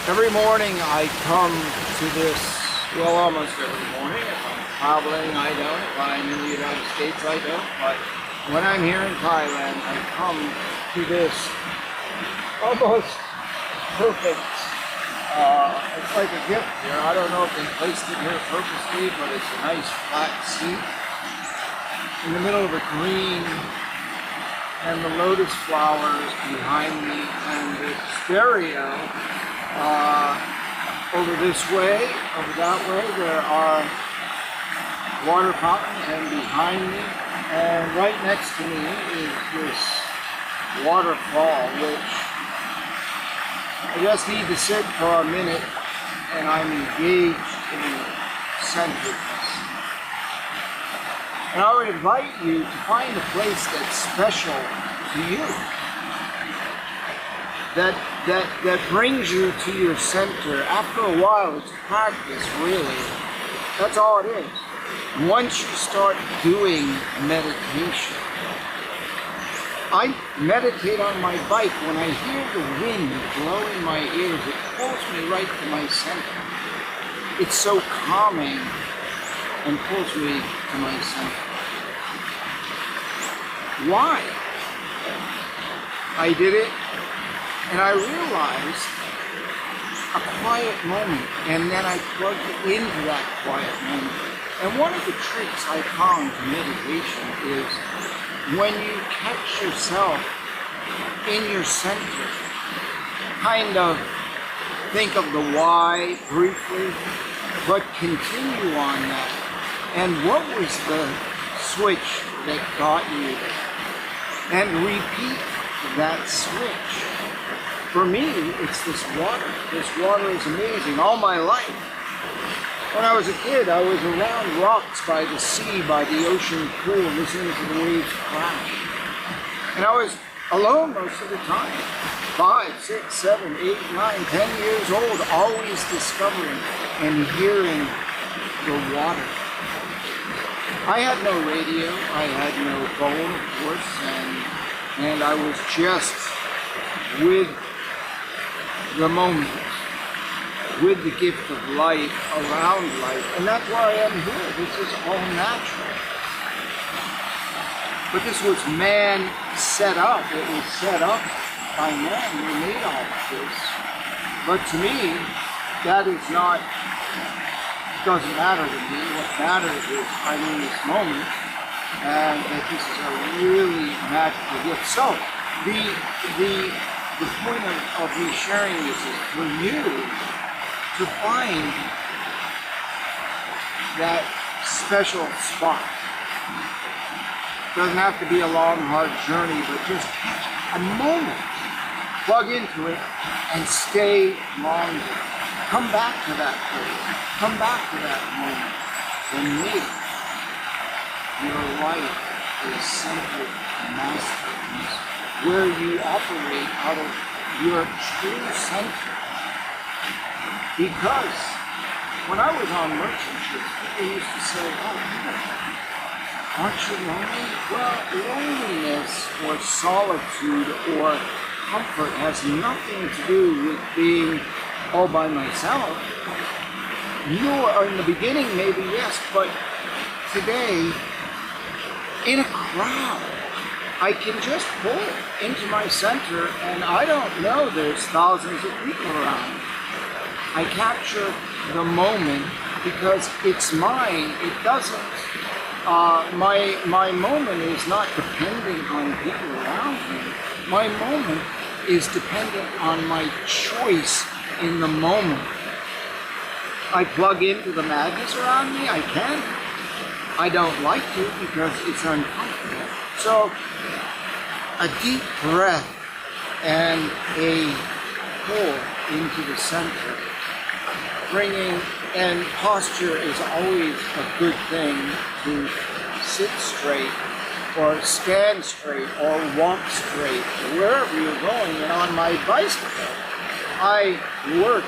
Every morning I come to this, well, almost every morning. If I'm traveling, I don't. If I'm in the United States, I don't. But when I'm here in Thailand, I come to this almost perfect, it's like a gift here. I don't know if they placed it here purposely, but it's a nice flat seat in the middle of a green, and the lotus flowers behind me, and the stereo over this way, over that way, there are water fountains, and behind me and right next to me is this waterfall, which I just need to sit for a minute and I'm engaged in centeredness. And I would invite you to find a place that's special to you, that brings you to your center. After a while, it's practice, really. That's all it is. Once you start doing meditation, I meditate on my bike. When I hear the wind blow in my ears, it pulls me right to my center. It's so calming and pulls me to my center. Why? I did it, and I realized a quiet moment, and then I plugged into that quiet moment. And one of the tricks I found to meditation is when you catch yourself in your center, kind of think of the why briefly, but continue on that. And what was the switch that got you there? And repeat that switch. For me, it's this water. This water is amazing. All my life, when I was a kid, I was around rocks by the sea, by the ocean pool, listening to the waves crash. And I was alone most of the time. 5, 6, 7, 8, 9, 10 years old, always discovering and hearing the water. I had no radio, I had no phone, of course, and I was just with the moment, with the gift of life, around life, and that's why I am here. This is all natural. But this was man set up. It was set up by man. We made all of this. But to me, that is not, doesn't matter to me. What matters is I'm in this moment, and that this is a really magical gift. So, the point of me sharing this is for you to find that special spot. Doesn't have to be a long, hard journey, but just catch a moment, plug into it, and stay longer. Come back to that place. Come back to that moment. For me, your life is centered masterpiece, where you operate out of your true center. Because when I was on merchant ships, people used to say, oh, aren't you lonely? Well, loneliness or solitude or comfort has nothing to do with being all by myself. In the beginning, maybe yes, but today, in a crowd, I can just pull into my center, and I don't know there's thousands of people around. I capture the moment because it's mine. It doesn't, my moment is not dependent on people around me. My moment is dependent on my choice in the moment. I plug into the madness around me, I can. I don't like to because it's uncomfortable. So, a deep breath and a pull into the center. And posture is always a good thing, to sit straight or stand straight or walk straight wherever you're going. And on my bicycle, I work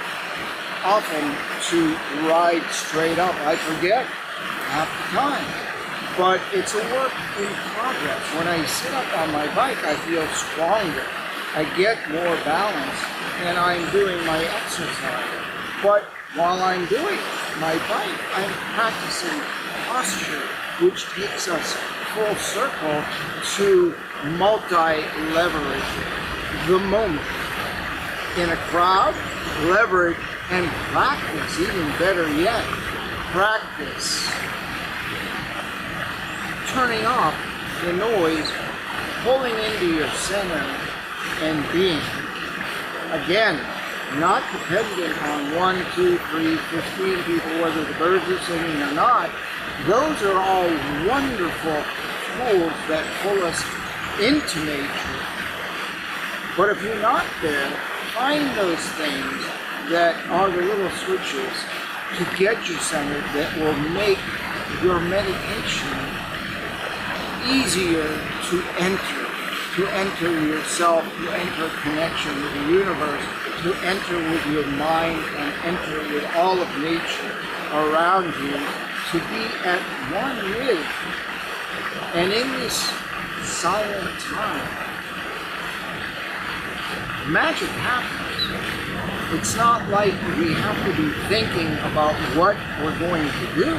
often to ride straight up. I forget half the time, but it's a work in progress. When I sit up on my bike, I feel stronger. I get more balance, and I'm doing my exercise. But while I'm doing my bike, I'm practicing posture, which takes us full circle to multi-leverage the moment. In a crowd, leverage and practice, even better yet, practice turning off the noise, pulling into your center, and being. Again, not dependent on 1, 2, 3, 15 people, whether the birds are singing or not. Those are all wonderful tools that pull us into nature. But if you're not there, find those things that are the little switches to get you centered that will make your meditation easier to enter yourself, to enter connection with the universe, to enter with your mind and enter with all of nature around you, to be at one with. And in this silent time, magic happens. It's not like we have to be thinking about what we're going to do.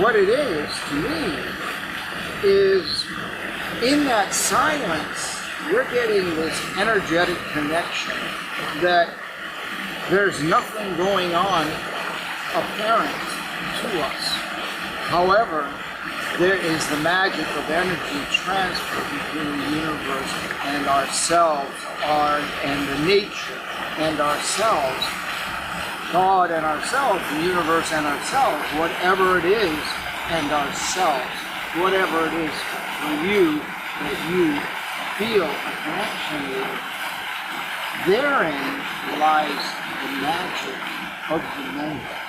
What it is, to me, is in that silence, we're getting this energetic connection that there's nothing going on apparent to us. However, there is the magic of energy transfer between the universe and ourselves, and the nature and ourselves, God and ourselves, the universe and ourselves, whatever it is, and ourselves, whatever it is for you that you feel a connection with. Therein lies the magic of the moment.